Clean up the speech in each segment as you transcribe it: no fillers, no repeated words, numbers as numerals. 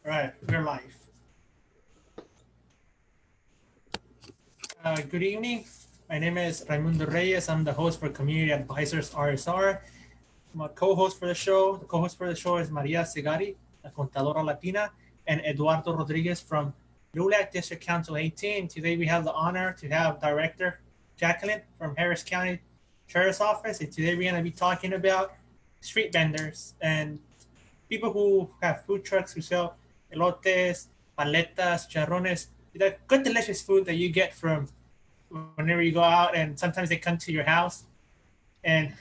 All right, we're live. Good evening. My name is Raimundo Reyes. I'm the host for Community Advisors RSR. I'm a co-host for the show. The co-host for the show is Maria Segari, a contadora Latina, and Eduardo Rodriguez from LULAC District Council 18. Today we have the honor to have Director Jacqueline from Harris County Sheriff's Office. And today we're going to be talking about street vendors and people who have food trucks who sell elotes, paletas, charrones, the good delicious food that you get from whenever you go out, and sometimes they come to your house. And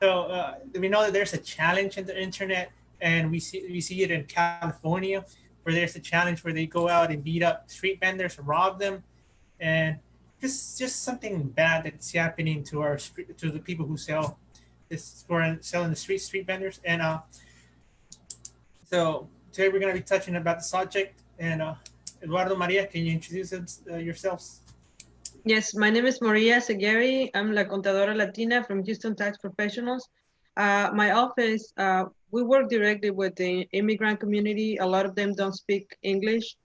so we know that there's a challenge in the internet, and we see it in California, where there's a challenge where they go out and beat up street vendors and rob them, and just something bad that's happening to to the people who sell this, who are selling the street vendors. And so today we're going to be touching about the subject. And Eduardo, Maria, can you introduce yourselves? Yes, my name is Maria Segari. I'm La Contadora Latina from Houston Tax Professionals. My office, we work directly with the immigrant community. A lot of them don't speak English.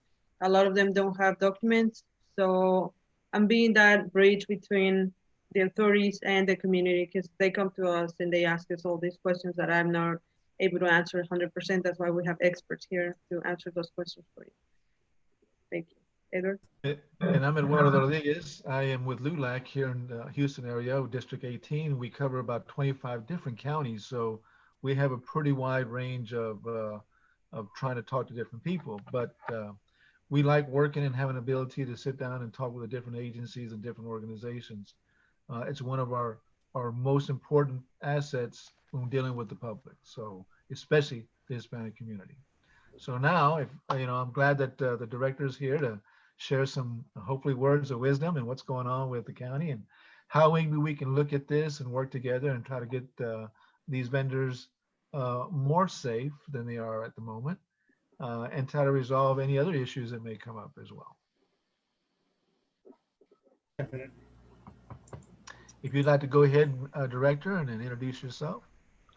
A lot of them don't have documents. So I'm being that bridge between the authorities and the community, because they come to us and they ask us all these questions that I'm not able to answer 100%. That's why we have experts here to answer those questions for you. Thank you. Edward? And I'm Eduardo Rodriguez. I am with LULAC here in the Houston area, District 18. We cover about 25 different counties, so we have a pretty wide range of trying to talk to different people. But we like working and having an ability to sit down and talk with the different agencies and different organizations. It's one of our most important assets when dealing with the public, so especially the Hispanic community. So now, if I'm glad that the director is here to share some hopefully words of wisdom and what's going on with the county and how maybe we can look at this and work together and try to get these vendors more safe than they are at the moment, and try to resolve any other issues that may come up as well. If you'd like to go ahead, Director, and then introduce yourself.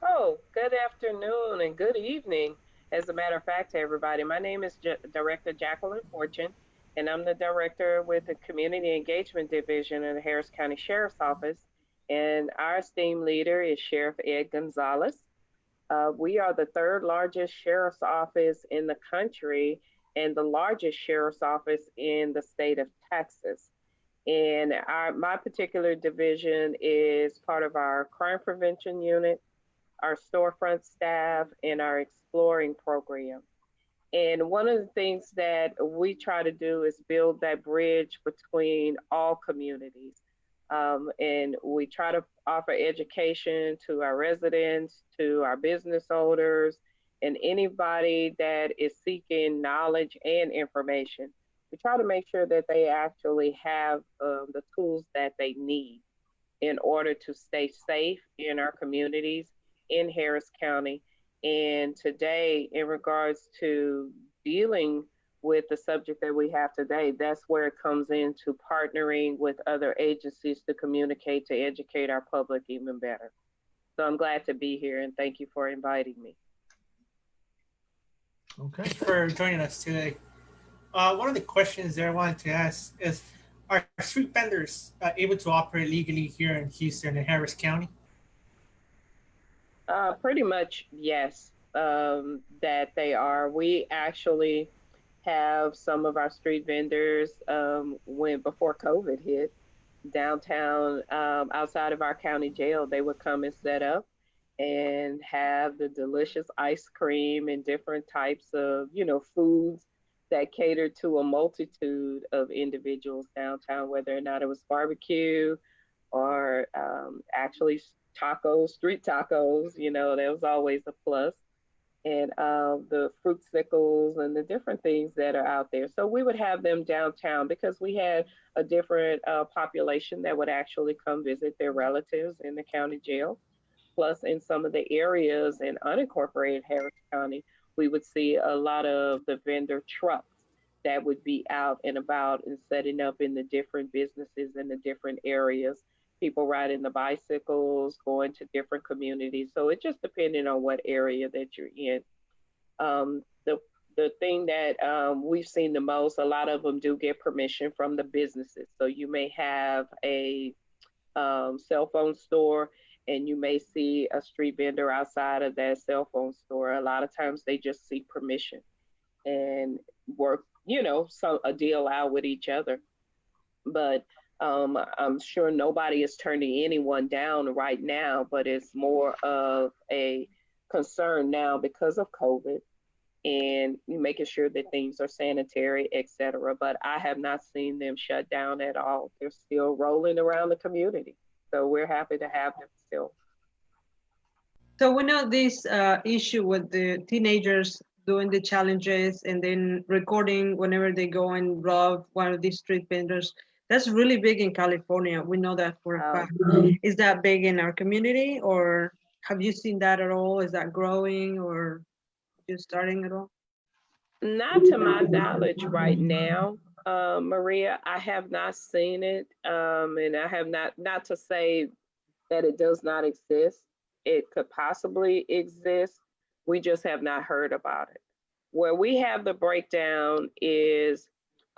Oh, good afternoon and good evening. As a matter of fact, to everybody, my name is Director Jacqueline Fortune, and I'm the director with the Community Engagement Division in the Harris County Sheriff's Office. And our esteemed leader is Sheriff Ed Gonzalez. We are the third largest sheriff's office in the country and the largest sheriff's office in the state of Texas. And my particular division is part of our crime prevention unit, our storefront staff, and our exploring program. And one of the things that we try to do is build that bridge between all communities. And we try to offer education to our residents, to our business owners, and anybody that is seeking knowledge and information. We try to make sure that they actually have the tools that they need in order to stay safe in our communities in Harris County. And today, in regards to dealing with the subject that we have today, that's where it comes into partnering with other agencies to communicate, to educate our public even better. So I'm glad to be here, and thank you for inviting me. Okay. Thanks for joining us today. One of the questions that I wanted to ask is, are street vendors able to operate legally here in Houston and Harris County? Pretty much, yes, that they are. We actually have some of our street vendors before COVID hit downtown, outside of our county jail, they would come and set up and have the delicious ice cream and different types of, foods that catered to a multitude of individuals downtown, whether or not it was barbecue or actually tacos, street tacos, that was always a plus. And the fruit sickles and the different things that are out there. So we would have them downtown because we had a different population that would actually come visit their relatives in the county jail. Plus, in some of the areas in unincorporated Harris County, we would see a lot of the vendor trucks that would be out and about and setting up in the different businesses in the different areas. People riding the bicycles, going to different communities. So it just depending on what area that you're in. the thing that we've seen the most, a lot of them do get permission from the businesses. So you may have a cell phone store, and you may see a street vendor outside of that cell phone store. A lot of times they just seek permission and work, so a deal out with each other. But I'm sure nobody is turning anyone down right now, but it's more of a concern now because of COVID and making sure that things are sanitary, etc. But I have not seen them shut down at all. They're still rolling around the community. So we're happy to have them still. So we know this issue with the teenagers doing the challenges and then recording whenever they go and rob one of these street vendors. That's really big in California. We know that for a fact. Is that big in our community, or have you seen that at all? Is that growing or just starting at all? Not to my knowledge right now, Maria. I have not seen it, and I have not to say that it does not exist. It could possibly exist. We just have not heard about it. Where we have the breakdown is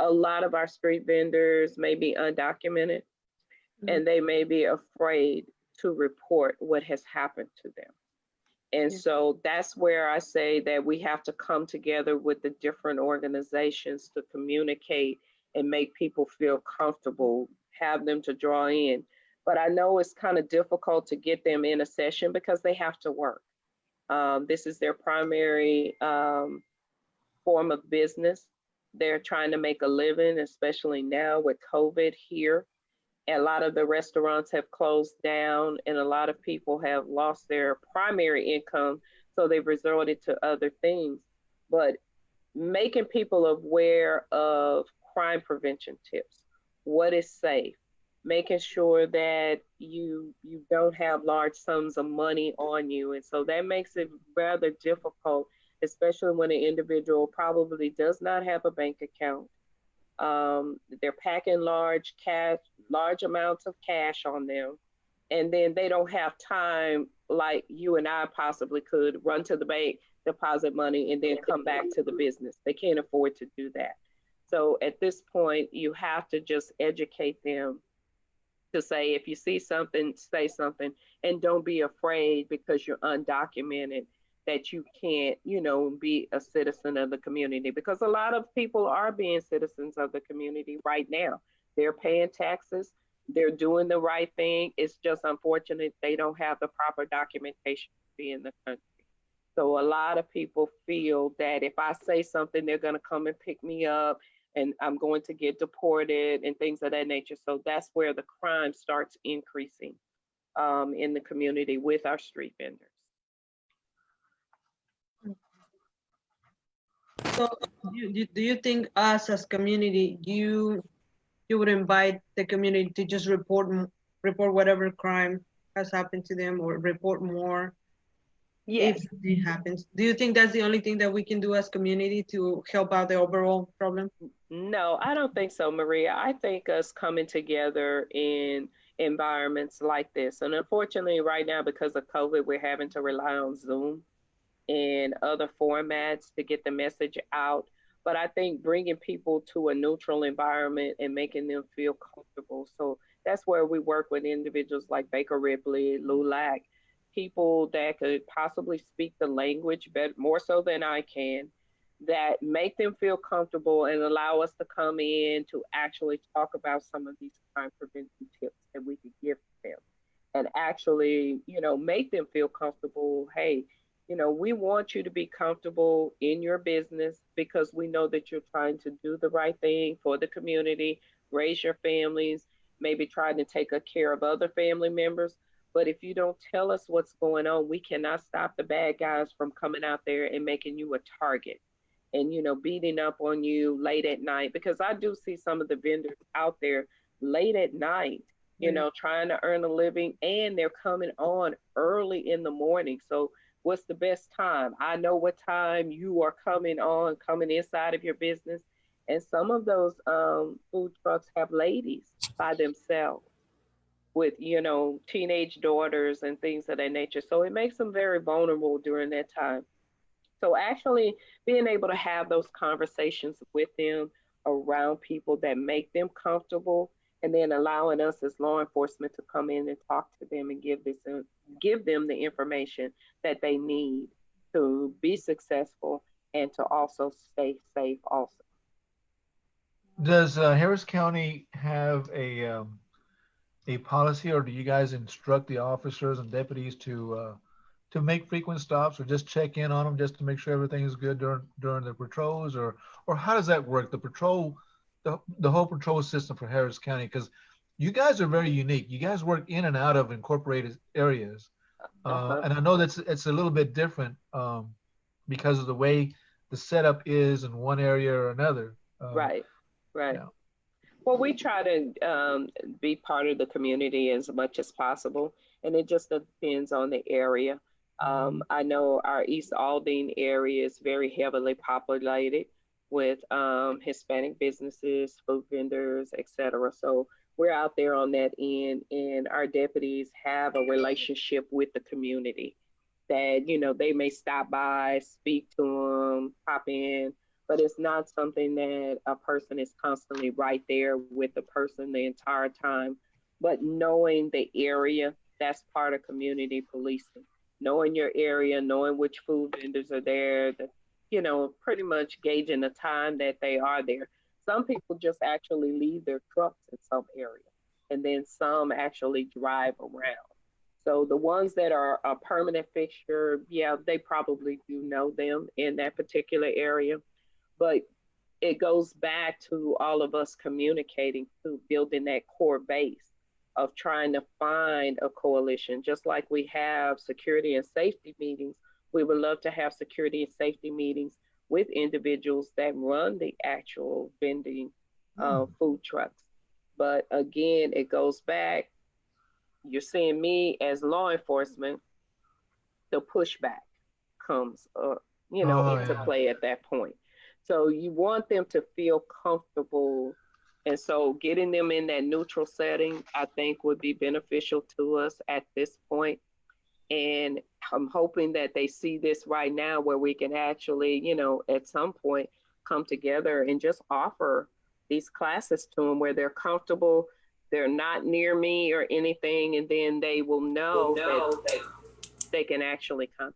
a lot of our street vendors may be undocumented, and they may be afraid to report what has happened to them. And so that's where I say that we have to come together with the different organizations to communicate and make people feel comfortable, have them to draw in. But I know it's kind of difficult to get them in a session because they have to work. This is their primary form of business. They're trying to make a living, especially now with COVID here. A lot of the restaurants have closed down and a lot of people have lost their primary income, so they've resorted to other things. But making people aware of crime prevention tips, what is safe, making sure that you don't have large sums of money on you. And so that makes it rather difficult, especially when an individual probably does not have a bank account. They're packing large amounts of cash on them, and then they don't have time like you and I possibly could run to the bank, deposit money, and then come back to the business. They can't afford to do that. So at this point, you have to just educate them to say, if you see something, say something, and don't be afraid because you're undocumented that you can't, be a citizen of the community, because a lot of people are being citizens of the community right now. They're paying taxes, they're doing the right thing. It's just unfortunate they don't have the proper documentation to be in the country. So a lot of people feel that if I say something, they're going to come and pick me up and I'm going to get deported and things of that nature. So that's where the crime starts increasing in the community with our street vendors. So do you think us as community, you would invite the community to just report whatever crime has happened to them, or report more? Yes. If it happens? Do you think that's the only thing that we can do as community to help out the overall problem? No, I don't think so, Maria. I think us coming together in environments like this, and unfortunately right now because of COVID, we're having to rely on Zoom and other formats to get the message out. But I think bringing people to a neutral environment and making them feel comfortable. So that's where we work with individuals like Baker Ripley, LULAC, people that could possibly speak the language better, more so than I can, that make them feel comfortable and allow us to come in to actually talk about some of these crime prevention tips that we could give them, and actually, make them feel comfortable. Hey, we want you to be comfortable in your business because we know that you're trying to do the right thing for the community, raise your families, maybe trying to take care of other family members. But if you don't tell us what's going on, we cannot stop the bad guys from coming out there and making you a target and, beating up on you late at night. Because I do see some of the vendors out there late at night, trying to earn a living, and they're coming on early in the morning. So what's the best time? I know what time you are coming inside of your business. And some of those food trucks have ladies by themselves with, teenage daughters and things of that nature. So it makes them very vulnerable during that time. So actually being able to have those conversations with them around people that make them comfortable, and then allowing us as law enforcement to come in and talk to them and give them the information that they need to be successful and to also stay safe also. Does Harris County have a policy, or do you guys instruct the officers and deputies to make frequent stops, or just check in on them just to make sure everything is good during the patrols, or how does that work? The whole patrol system for Harris County, because you guys are very unique. You guys work in and out of incorporated areas, and I know that's it's a little bit different because of the way the setup is in one area or another. Right, right. Yeah. Well, we try to be part of the community as much as possible, and it just depends on the area. I know our East Aldine area is very heavily populated with Hispanic businesses, food vendors, etc. So we're out there on that end, and our deputies have a relationship with the community that, they may stop by, speak to them, pop in, but it's not something that a person is constantly right there with the person the entire time. But knowing the area, that's part of community policing. Knowing your area, knowing which food vendors are there, pretty much gauging the time that they are there. Some people just actually leave their trucks in some area, and then some actually drive around. So the ones that are a permanent fixture, yeah, they probably do know them in that particular area. But it goes back to all of us communicating, to building that core base of trying to find a coalition. Just like we have security and safety meetings, we would love to have security and safety meetings with individuals that run the actual vending food trucks. But again, it goes back. You're seeing me as law enforcement, the pushback comes, into Yeah. play at that point. So you want them to feel comfortable. And so getting them in that neutral setting, I think would be beneficial to us at this point. And I'm hoping that they see this right now where we can actually, at some point come together and just offer these classes to them where they're comfortable, they're not near me or anything, and then they will know that they can actually come.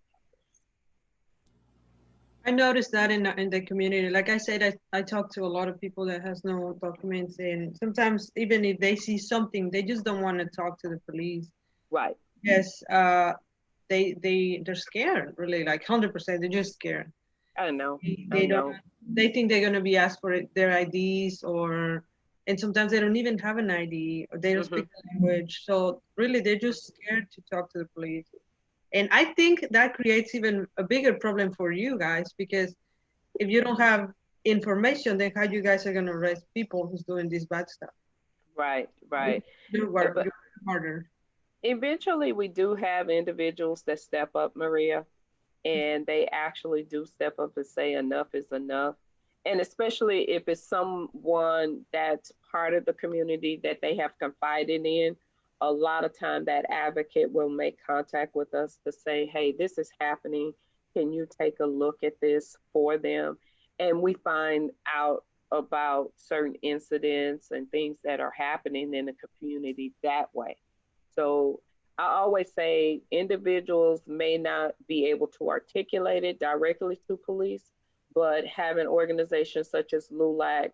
I noticed that in the community. Like I said, I talk to a lot of people that has no documents, and sometimes even if they see something, they just don't want to talk to the police. Right. Yes, they're scared, really, like 100%. They're just scared. I know. They don't. They think they're gonna be asked for their IDs, and sometimes they don't even have an ID, or they don't speak the language. So really, they're just scared to talk to the police. And I think that creates even a bigger problem for you guys, because if you don't have information, then how you guys are gonna arrest people who's doing this bad stuff? Right, right. You work harder. Eventually, we do have individuals that step up, Maria, and they actually do step up and say enough is enough. And especially if it's someone that's part of the community that they have confided in, a lot of time that advocate will make contact with us to say, hey, this is happening. Can you take a look at this for them? And we find out about certain incidents and things that are happening in the community that way. So I always say individuals may not be able to articulate it directly to police, but having organizations such as LULAC,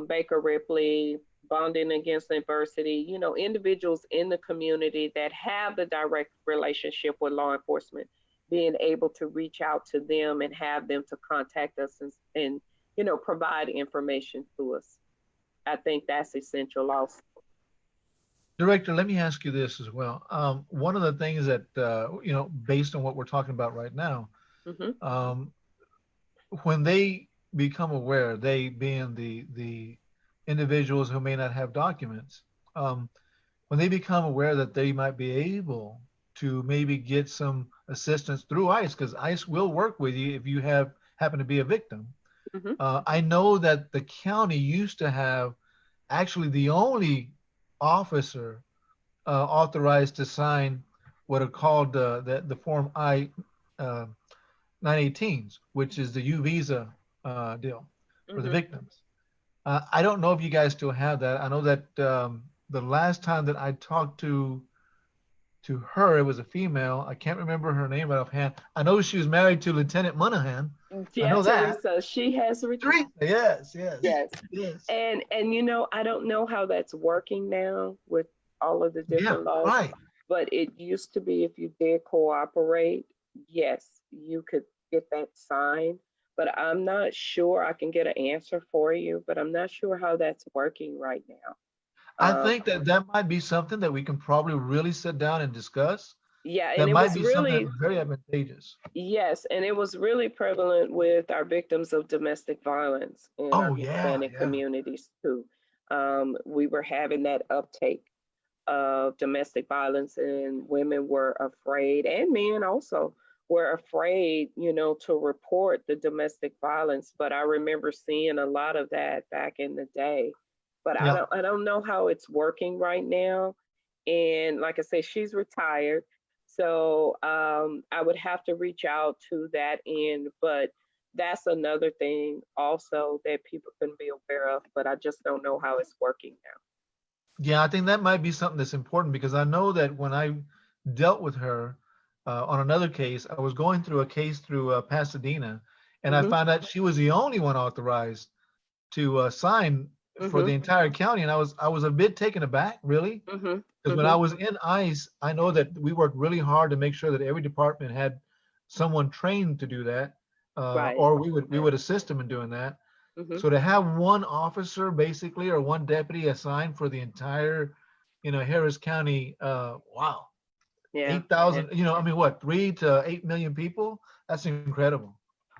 Baker Ripley, Bonding Against Adversity, individuals in the community that have the direct relationship with law enforcement, being able to reach out to them and have them to contact us and provide information to us. I think that's essential also. Director, let me ask you this as well. One of the things that, based on what we're talking about right now, when they become aware, they being the individuals who may not have documents, when they become aware that they might be able to maybe get some assistance through ICE, because ICE will work with you if you happen to be a victim. I know that the county used to have actually the only officer authorized to sign what are called the Form I 918s, which is the U visa deal for the Mhm. victims. I don't know if you guys still have that. I know that the last time that I talked to her, it was a female. I can't remember her name right offhand. I know she was married to Lieutenant Monahan. I Yeah, know that. Teresa, she has Teresa, yes, yes, yes. yes. And I don't know how that's working now with all of the Yeah, different laws, right. but it used to be if you did cooperate, yes, you could get that signed. But I'm not sure. I can get an answer for you, but I'm not sure how that's working right now. I Um, think that that might be something that we can probably really sit down and discuss. yeah, and That it might was be something really that's very advantageous. yes, and it was really prevalent with our victims of domestic violence in our Oh yeah, Hispanic yeah, communities too. We were having that uptake of domestic violence, and women were afraid, and men also were afraid, to report the domestic violence. But I remember seeing a lot of that back in the day. But I yeah. don't I don't know how it's working right now. And like I say, she's retired. So I would have to reach out to that end. But that's another thing also that people can be aware of, but I just don't know how it's working Yeah, I think that might be something that's important because I know that when I dealt with her on another case, I was going through a case through Pasadena, and I now. found out she was the only one authorized to sign for the Mhm. entire county, and I was a bit taken aback, really, Mhm. because when I Mhm. was in ICE, I know that we worked really hard to make sure that every department had someone trained to do that, Right. or we would assist them in doing that. Mhm. So to have one officer basically or one deputy assigned for the entire, Harris County, wow, Yeah. Yeah. 8,000, I mean, what, 3 to 8 million people? That's incredible.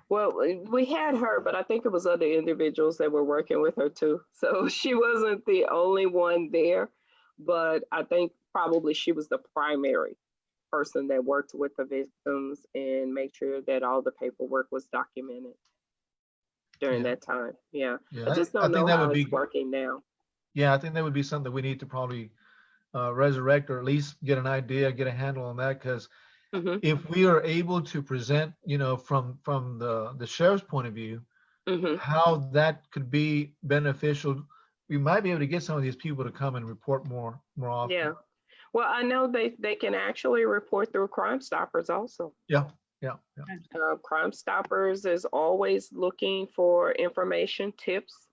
Well, we had her, but I think it was other individuals that were working with her too. So she wasn't the only one there, but I think probably she was the primary person that worked with the victims and made sure that all the paperwork was documented during Yeah, that time. Yeah. yeah. I just I don't think know that how would it's be, working now. yeah, I think that would be something that we need to probably resurrect or at least get an idea, get a handle on that. Because Mhm. if we are able to present, from the sheriff's point of view, Mhm. how that could be beneficial, we might be able to get some of these people to come and report more often. Yeah. Well, I know they can actually report through Crime Stoppers also. Yeah, yeah, yeah, Crime Stoppers is always looking for information, tips.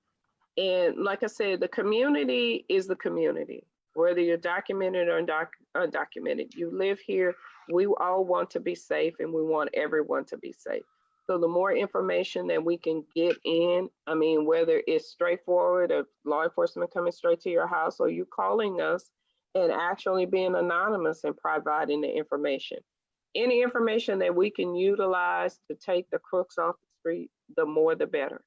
And like I said, the community is the community, whether you're documented or undocumented. You live here, we all want to be safe and we want everyone to be safe. So the more information that we can get in, I mean, whether it's straightforward of law enforcement coming straight to your house or you calling us and actually being anonymous and providing the information. Any information that we can utilize to take the crooks off the street, the more the better.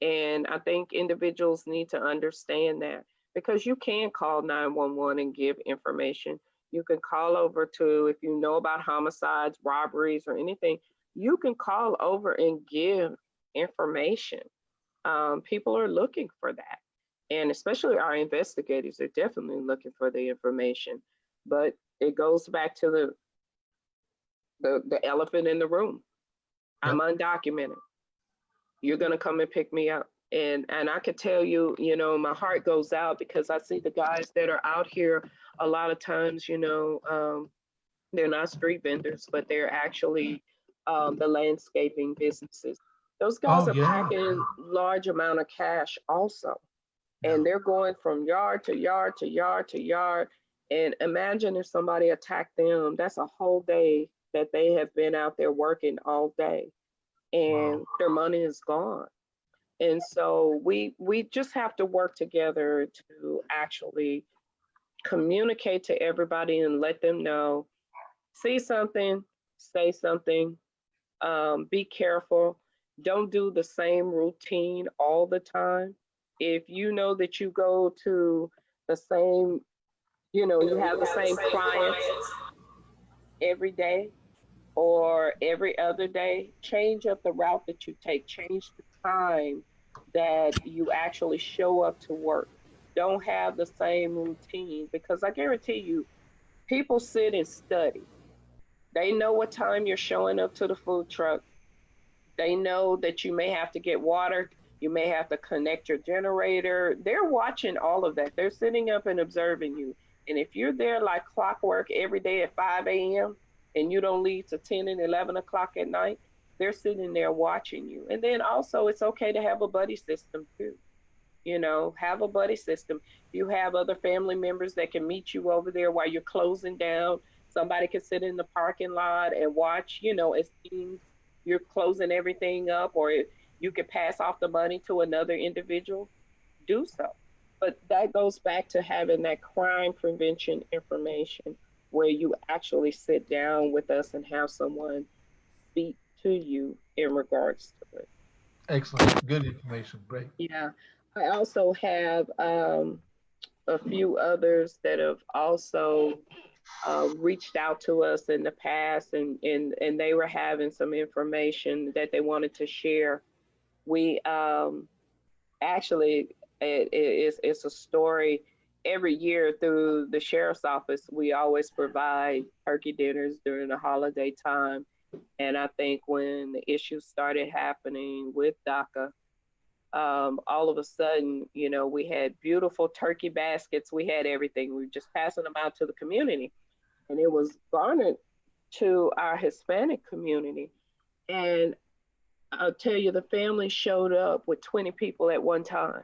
And I think individuals need to understand that because you can call 911 and give information. You can call over to, if you know about homicides, robberies, or anything, you can call over and give information. People are looking for that. And especially our investigators are definitely looking for the information. But it goes back to the elephant in the room. yeah. I'm undocumented. You're gonna come and pick me up. And I could tell you, my heart goes out because I see the guys that are out here a lot of times, they're not street vendors, but they're actually the landscaping businesses. Those guys Oh are yeah, packing large amount of cash also, yeah. and they're going from yard to yard to yard to yard. And imagine if somebody attacked them. That's a whole day that they have been out there working all day, Wow. and their money is gone. And so we just have to work together to actually communicate to everybody and let them know, see something, say something, be careful, don't do the same routine all the time. If you know that you go to the same, you have the same clients every day or every other day, change up the route that you take, change the time that you actually show up to work. Don't have the same routine because I guarantee you, people sit and study. They know what time you're showing up to the food truck. They know that you may have to get water, you may have to connect your generator. They're watching all of that. They're sitting up and observing you. And if you're there like clockwork every day at 5 a.m. and you don't leave to 10 and 11 o'clock at night, they're sitting there watching you. And then also, it's okay to have a buddy system too. You know, have a buddy system. You have other family members that can meet you over there while you're closing down. Somebody can sit in the parking lot and watch, you know, as you're closing everything up, or you could pass off the money to another individual, do so. But that goes back to having that crime prevention information where you actually sit down with us and have someone speak to you in regards to it. Excellent. Good information. Great. Yeah. I also have a few others that have also reached out to us in the past, and they were having some information that they wanted to share. We actually, it's a story. Every year through the sheriff's office, we always provide turkey dinners during the holiday time. And I think when the issues started happening with DACA, all of a sudden, you know, we had beautiful turkey baskets. We had everything. We were just passing them out to the community. And it was garnered to our Hispanic community. And I'll tell you, the family showed up with 20 people at one time.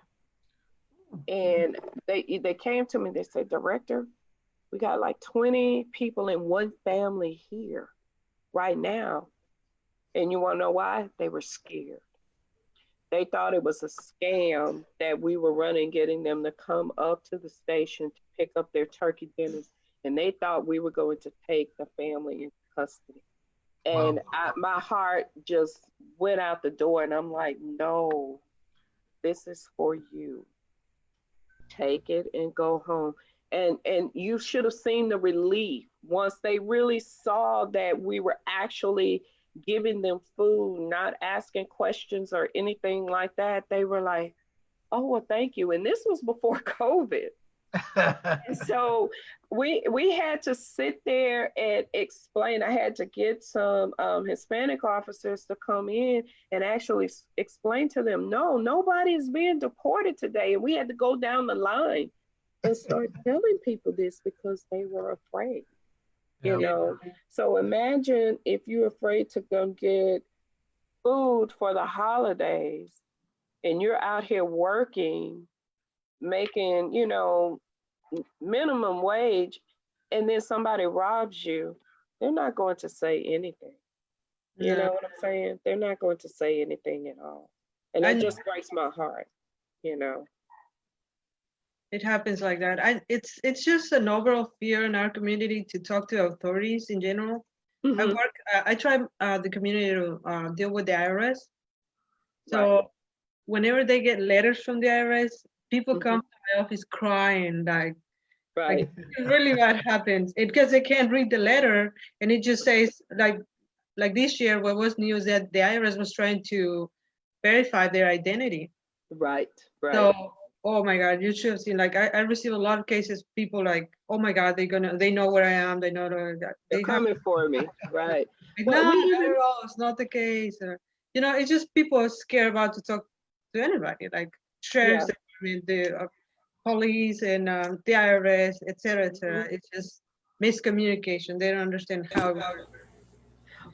And they came to me, they said, Director, we got like 20 people in one family here right now. And you want to know why? They were scared. They thought it was a scam that we were running, getting them to come up to the station to pick up their turkey dinners. And they thought we were going to take the family into custody. And Wow. my heart just went out the door. And I'm like, no, this is for you. Take it and go home. And you should have seen the relief once they really saw that we were actually giving them food, not asking questions or anything like that. They were like, oh, well, thank you. And this was before COVID. And so we had to sit there and explain. I had to get some Hispanic officers to come in and actually explain to them, no, nobody is being deported today. And we had to go down the line and start telling people this because they were afraid. Yeah. You know, so imagine if you're afraid to go get food for the holidays and you're out here working, making, you know, minimum wage, and then somebody robs you, they're not going to say anything. You know what I'm saying? They're not going to say anything at all. And that just breaks my heart, you know. It happens like that. It's just an overall fear in our community to talk to authorities in general. Mhm. I try the community to deal with the IRS. So Right. whenever they get letters from the IRS, people Mhm. come to my office crying like Right. really bad happens. Because they can't read the letter and it just says like this year what was news that the IRS was trying to verify their identity. Right. Right. So, oh my God, you should have seen. Like, I receive a lot of cases. People like, oh my God, they know where I am. They know that They're they have. coming for me. Right. Like, Well, no, we not even at all. It's not the case. Or, you know, it's just people are scared about to talk to anybody, like sheriff's yeah. department, the police, and the IRS, et cetera, et cetera. Mhm. It's just miscommunication. They don't understand how it works.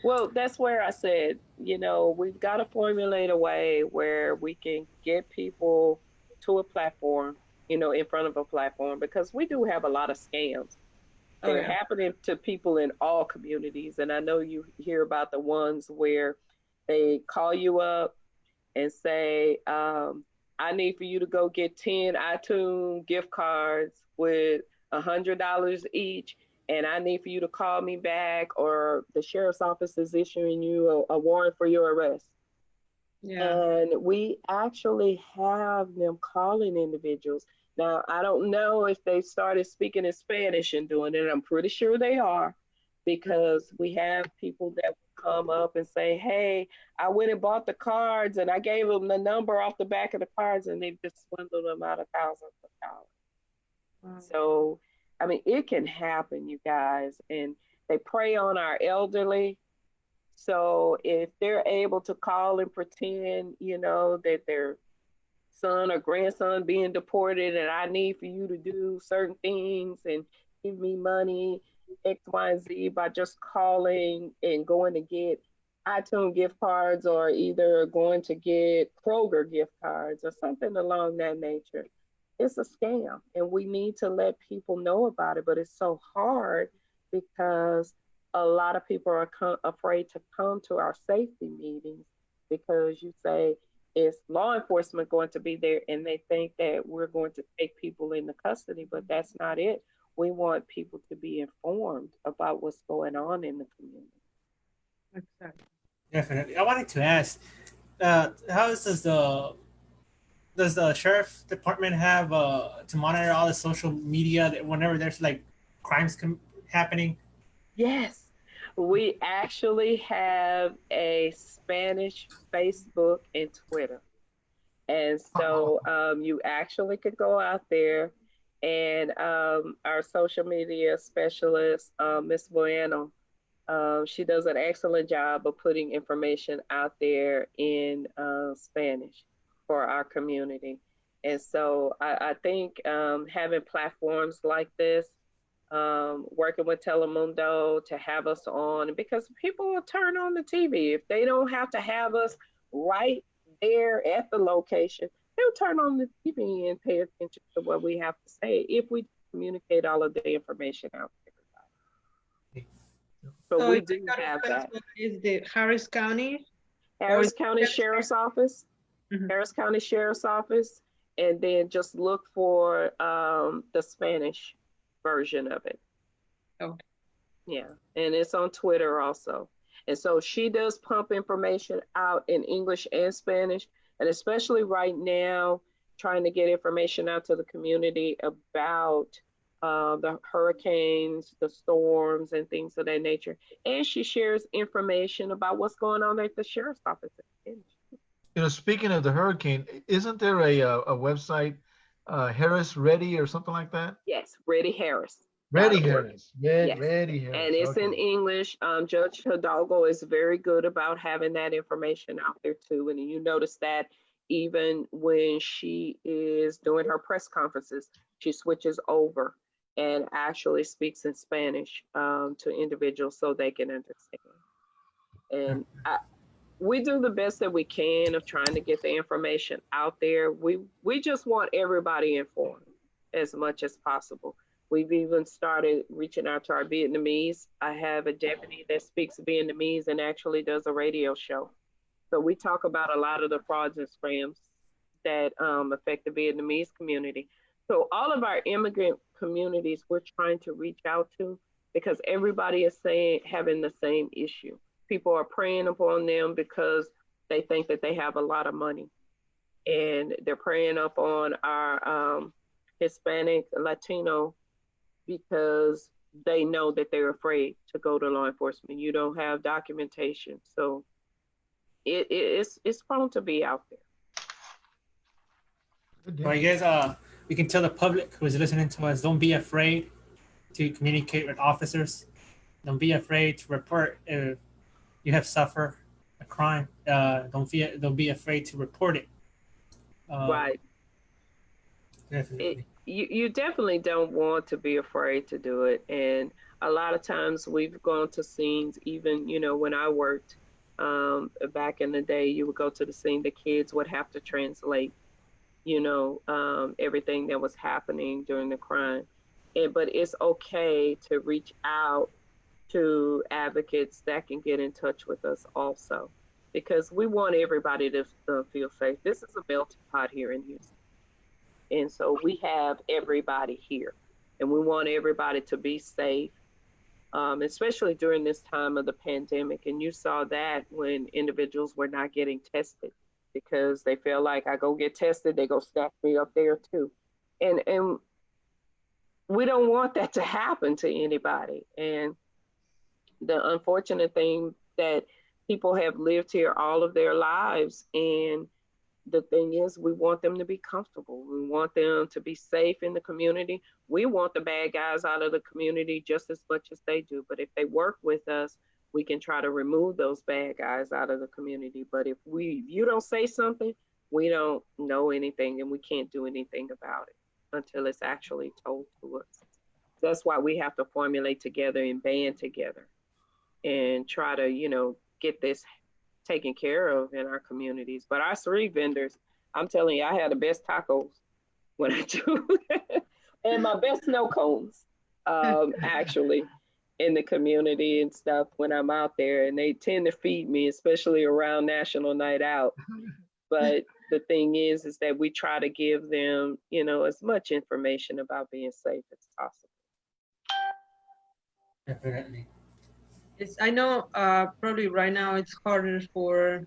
Well, that's where I said, you know, we've got to formulate a way where we can get people to a platform, you know, in front of a platform, because we do have a lot of scams. Oh They're yeah. happening to people in all communities. And I know you hear about the ones where they call you up and say, I need for you to go get 10 iTunes gift cards with $100 each. And I need for you to call me back, or the sheriff's office is issuing you a warrant for your arrest. Yeah. And we actually have them calling individuals. Now, I don't know if they started speaking in Spanish and doing it. I'm pretty sure they are, because we have people that will come up and say, hey, I went and bought the cards and I gave them the number off the back of the cards, and they've just swindled them out of thousands of dollars. Wow. So, I mean, it can happen, you guys. And they prey on our elderly. So if they're able to call and pretend, that their son or grandson being deported and I need for you to do certain things and give me money, X, Y, and Z by just calling and going to get iTunes gift cards or either going to get Kroger gift cards or something along that nature. It's a scam and we need to let people know about it, but it's so hard because a lot of people are afraid to come to our safety meetings because you say, is law enforcement going to be there and they think that we're going to take people into custody, but that's not it. We want people to be informed about what's going on in the community. Exactly. Definitely. I wanted to ask, how does the sheriff department have to monitor all the social media that whenever there's like crimes happening? Yes, we actually have a Spanish Facebook and Twitter. And so you actually could go out there and our social media specialist, Miss Bueno, she does an excellent job of putting information out there in Spanish for our community. And so I think having platforms like this, working with Telemundo to have us on, because people will turn on the TV. If they don't have to have us right there at the location, they'll turn on the TV and pay attention to what we have to say if we communicate all of the information out to everybody. So we do have that. Is the Harris County? Harris County Sheriff's Office. Mhm. Harris County Sheriff's Office. And then just look for the Spanish version of it. Okay. Yeah. And it's on Twitter also. And so she does pump information out in English and Spanish, and especially right now, trying to get information out to the community about the hurricanes, the storms, and things of that nature. And she shares information about what's going on at the sheriff's office. Speaking of the hurricane, isn't there a website, Harris Ready or something like that? Yes, Ready Harris. Ready Harris. Yes. Ready Harris. And it's in English. Judge Hidalgo is very good about having that information out there too. And you notice that even when she is doing her press conferences, she switches over and actually speaks in Spanish to individuals so they can understand. And we do the best that we can of trying to get the information out there. We just want everybody informed as much as possible. We've even started reaching out to our Vietnamese. I have a deputy that speaks Vietnamese and actually does a radio show. So we talk about a lot of the frauds and scams that affect the Vietnamese community. So all of our immigrant communities we're trying to reach out to, because everybody is having the same issue. People are preying upon them because they think that they have a lot of money. And they're preying up on our Hispanic, Latino, because they know that they're afraid to go to law enforcement. You don't have documentation. So it's prone to be out there. So I guess we can tell the public who is listening to us, don't be afraid to communicate with officers. Don't be afraid to report if you have suffered a crime. Don't be afraid to report it. Right. Definitely. You definitely don't want to be afraid to do it. And a lot of times we've gone to scenes, even, when I worked back in the day, you would go to the scene, the kids would have to translate, everything that was happening during the crime. But it's okay to reach out to advocates that can get in touch with us also, because we want everybody to feel safe. This is a melting pot here in Houston. And so we have everybody here, and we want everybody to be safe, especially during this time of the pandemic. And you saw that when individuals were not getting tested because they feel like I go get tested, they go snap me up there too. And we don't want that to happen to anybody. And the unfortunate thing that people have lived here all of their lives, and the thing is, we want them to be comfortable. We want them to be safe in the community. We want the bad guys out of the community just as much as they do. But if they work with us, we can try to remove those bad guys out of the community. But if you don't say something, we don't know anything and we can't do anything about it until it's actually told to us. That's why we have to formulate together and band together and try to, get this taken care of in our communities. But our street vendors, I'm telling you, I had the best tacos when I do, and my best snow cones, actually, in the community and stuff when I'm out there. And they tend to feed me, especially around National Night Out. But the thing is that we try to give them, as much information about being safe as possible. Definitely. I know probably right now it's harder for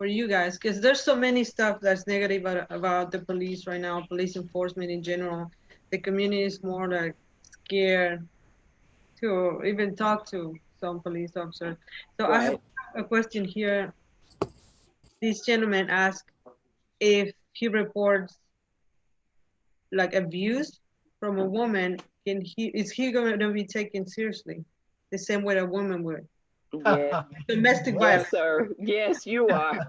you guys because there's so many stuff that's negative about the police right now, police enforcement in general. The community is more like scared to even talk to some police officers. So I have a question here. This gentleman asked if he reports like abuse from a woman, is he going to be taken seriously the same way a woman would? Yeah. Domestic violence. Yes, sir. Yes, you are.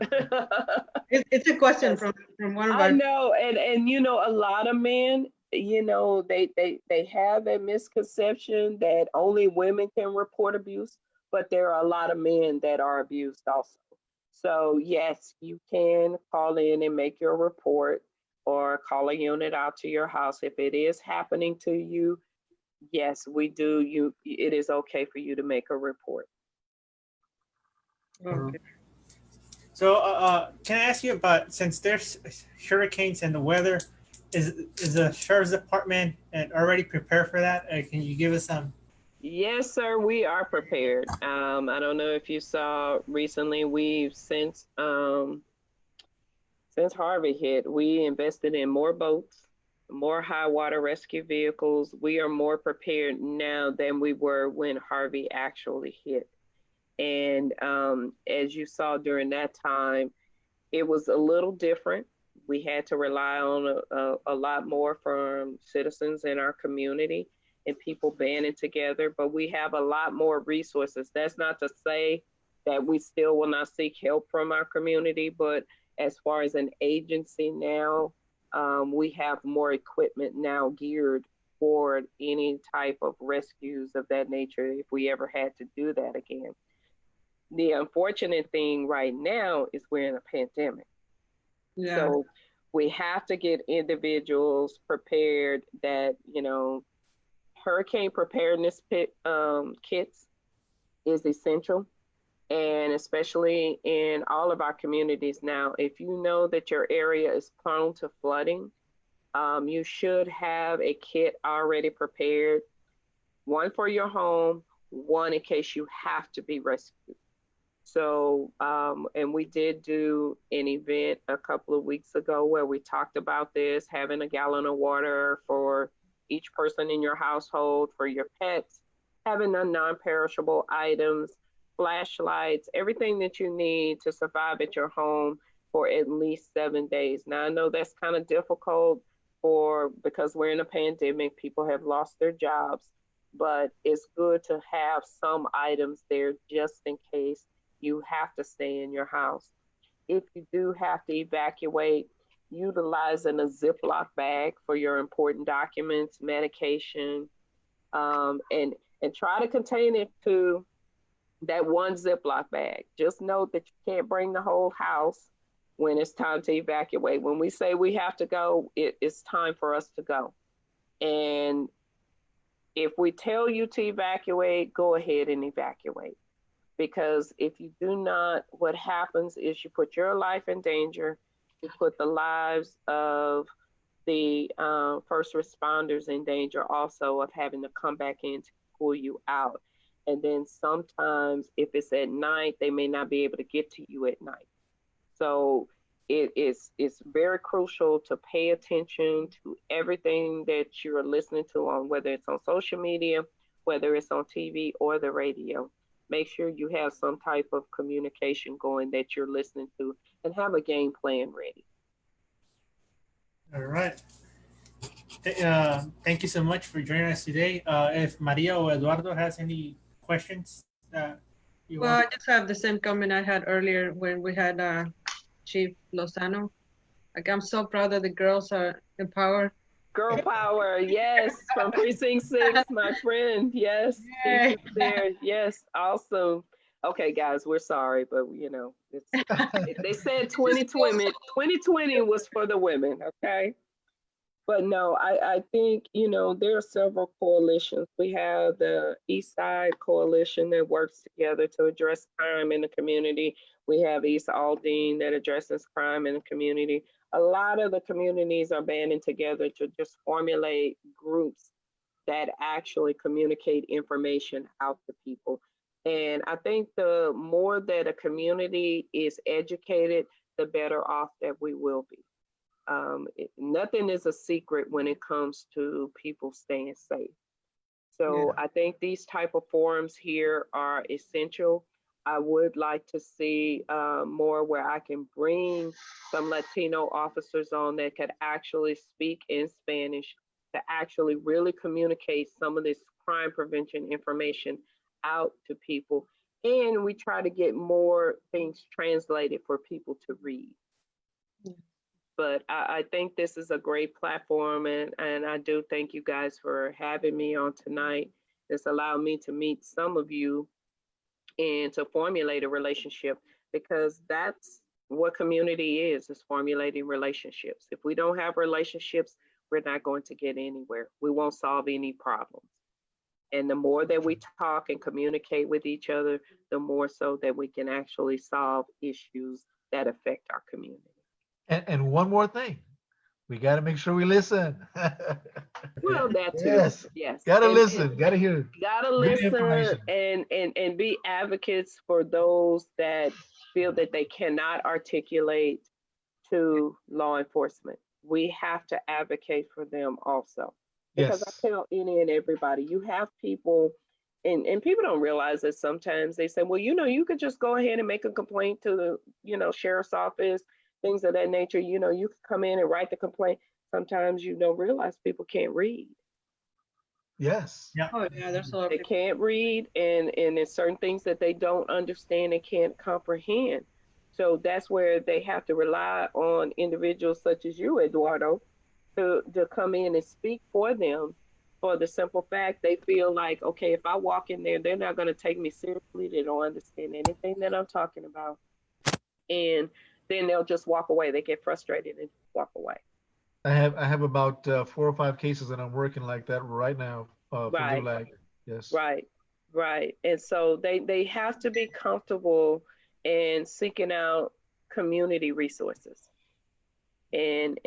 It's a question from one of our. I know, and a lot of men, they have a misconception that only women can report abuse, but there are a lot of men that are abused also. So yes, you can call in and make your report or call a unit out to your house if it is happening to you. Yes, we do. It is okay for you to make a report. Okay. So can I ask you about, since there's hurricanes and the weather, is the sheriff's department already prepared for that? Can you give us some? Yes, sir, we are prepared. I don't know if you saw recently, we've since Harvey hit, we invested in more boats, more high water rescue vehicles. We are more prepared now than we were when Harvey actually hit. And as you saw during that time, it was a little different. We had to rely on a lot more from citizens in our community and people banding together, but we have a lot more resources. That's not to say that we still will not seek help from our community, but as far as an agency now, we have more equipment now geared for any type of rescues of that nature if we ever had to do that again. The unfortunate thing right now is we're in a pandemic. Yeah. So we have to get individuals prepared that, hurricane preparedness kits is essential. And especially in all of our communities now, if you know that your area is prone to flooding, you should have a kit already prepared, one for your home, one in case you have to be rescued. So, and we did do an event a couple of weeks ago where we talked about this, having a gallon of water for each person in your household, for your pets, having the non-perishable items, flashlights, everything that you need to survive at your home for at least 7 days. Now, I know that's kind of difficult because we're in a pandemic, people have lost their jobs, but it's good to have some items there just in case you have to stay in your house. If you do have to evacuate, utilizing a Ziploc bag for your important documents, medication, and try to contain it to that one Ziploc bag. Just note that you can't bring the whole house when it's time to evacuate. When we say we have to go, it's time for us to go. And if we tell you to evacuate, go ahead and evacuate. Because if you do not, what happens is you put your life in danger, you put the lives of the first responders in danger also of having to come back in to pull you out. And then sometimes if it's at night, they may not be able to get to you at night. So it's very crucial to pay attention to everything that you're listening to on, whether it's on social media, whether it's on TV or the radio. Make sure you have some type of communication going that you're listening to and have a game plan ready. All right. Thank you so much for joining us today. If Maria or Eduardo has any questions Well, I just have the same comment I had earlier when we had Chief Lozano. Like, I'm so proud that the girls are empowered. Girl power, yes, from Precinct 6, my friend. Yes, Yay. Keisha's there. Yes, awesome. Okay, guys, we're sorry, but they said 2020. 2020 was for the women, okay? But no, I think, there are several coalitions. We have the East Side Coalition that works together to address crime in the community. We have East Aldine that addresses crime in the community. A lot of the communities are banding together to just formulate groups that actually communicate information out to people. And I think the more that a community is educated, the better off that we will be. Nothing is a secret when it comes to people staying safe. So I think these type of forums here are essential. I would like to see more where I can bring some Latino officers on that could actually speak in Spanish to actually really communicate some of this crime prevention information out to people. And we try to get more things translated for people to read. But I think this is a great platform, and I do thank you guys for having me on tonight. It's allowed me to meet some of you and to formulate a relationship, because that's what community is formulating relationships. If we don't have relationships, we're not going to get anywhere. We won't solve any problems. And the more that we talk and communicate with each other, the more so that we can actually solve issues that affect our community. And one more thing, we got to make sure we listen. Well, that too. Yes. Yes. Got to listen. Got to hear. Gotta listen and be advocates for those that feel that they cannot articulate to law enforcement. We have to advocate for them also. Because I tell any and everybody, you have people, and people don't realize that sometimes they say, well, you could just go ahead and make a complaint to the, sheriff's office, things of that nature. You could come in and write the complaint. Sometimes you don't realize people can't read. Yes. Yeah. Oh yeah, there's a lot of They can't read, and there's certain things that they don't understand and can't comprehend. So that's where they have to rely on individuals such as you, Eduardo, to come in and speak for them, for the simple fact they feel like, okay, if I walk in there, they're not going to take me seriously. They don't understand anything that I'm talking about. And then they'll just walk away. They get frustrated and walk away. I have about 4 or 5 cases that I'm working like that right now for Right. LULAC. Yes. Right. And so they have to be comfortable in seeking out community resources and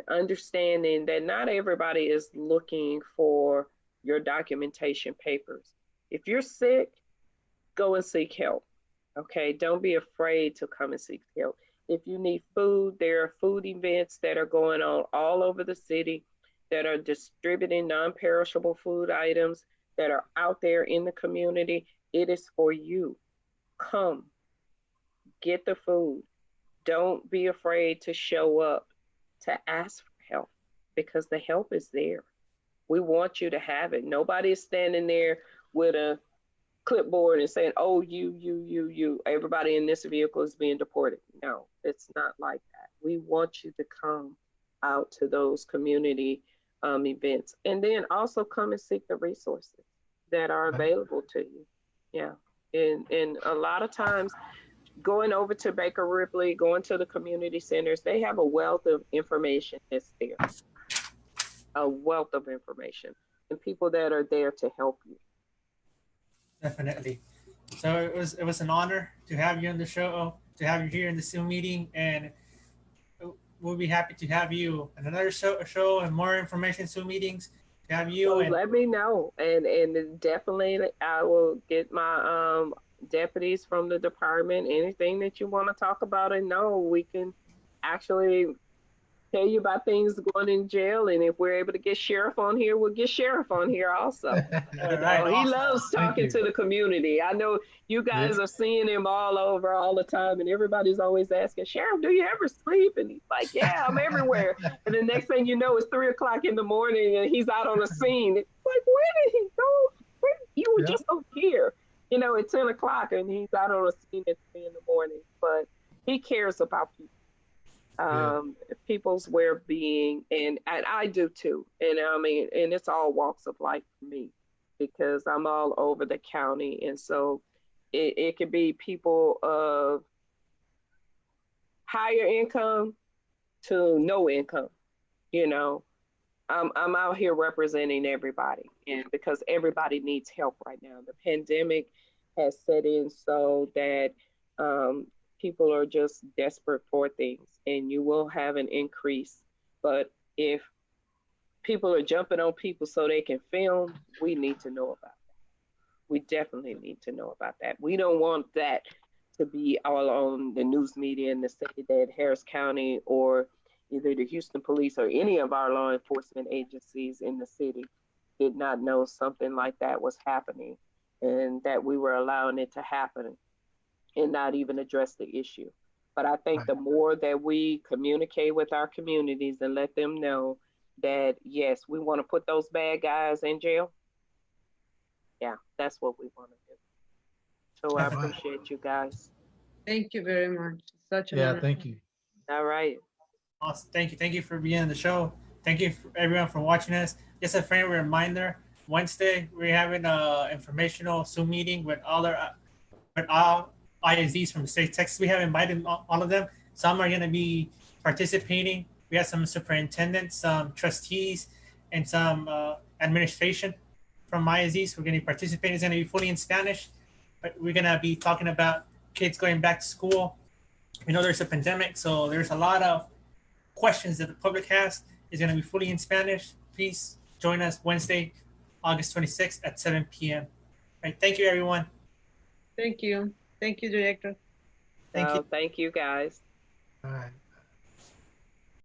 understanding that not everybody is looking for your documentation papers. If you're sick, go and seek help. Okay, don't be afraid to come and seek help. If you need food, there are food events that are going on all over the city that are distributing non-perishable food items that are out there in the community. It is for you. Come, get the food. Don't be afraid to show up, to ask for help, because the help is there. We want you to have it. Nobody is standing there with a clipboard and saying, oh, you, everybody in this vehicle is being deported. No, it's not like that. We want you to come out to those community events, and then also come and seek the resources that are available to you. Yeah. And a lot of times going over to Baker Ripley, going to the community centers, they have a wealth of information that's there. A wealth of information and people that are there to help you. Definitely. So it was an honor to have you on the show, to have you here in the Zoom meeting, and we'll be happy to have you on another show and more information Zoom meetings. To have you, well, let me know, and definitely I will get my deputies from the department. Anything that you want to talk about and know, we can actually tell you about things going in jail, and if we're able to get sheriff on here, we'll get sheriff on here also. Right, he awesome. loves talking to the community. I know you guys are seeing him all over all the time, and everybody's always asking, Sheriff, do you ever sleep? And he's like, yeah, I'm everywhere. And the next thing you know, it's 3 o'clock in the morning and he's out on the scene. It's like, where did he go? You were just over here. you know, at 10 o'clock and he's out on the scene at 3 in the morning. But he cares about people, Yeah. people's well-being, and I do too. And I mean, and it's all walks of life for me because I'm all over the county, and so it could be people of higher income to no income. You know, I'm out here representing everybody, and because everybody needs help right now. The pandemic has set in so that um, people are just desperate for things, and you will have an increase. But if people are jumping on people so they can film, we need to know about that. We definitely need to know about that. We don't want that to be all on the news media and to say that Harris County or either the Houston police or any of our law enforcement agencies in the city did not know something like that was happening and that we were allowing it to happen and not even address the issue. But I think Right. the more that we communicate with our communities and let them know that, yes, we want to put those bad guys in jail, yeah, that's what we want to do. So I Definitely. appreciate you guys. Thank you very much. Such an Yeah, honor. thank you. All right. Awesome. Thank you. Thank you for being on the show. Thank you for everyone for watching us. Just a friendly reminder, Wednesday, we're having a informational Zoom meeting with all ISDs from the state of Texas. We have invited all of them. Some are going to be participating. We have some superintendents, some trustees, and some administration from ISDs. We're going to be participating. It's going to be fully in Spanish, but we're going to be talking about kids going back to school. We know there's a pandemic, so there's a lot of questions that the public has. Is going to be fully in Spanish. Please join us Wednesday, August 26th at 7 p.m. All right. Thank you, everyone. Thank you. Thank you, Director. Thank you. Thank you guys. All right.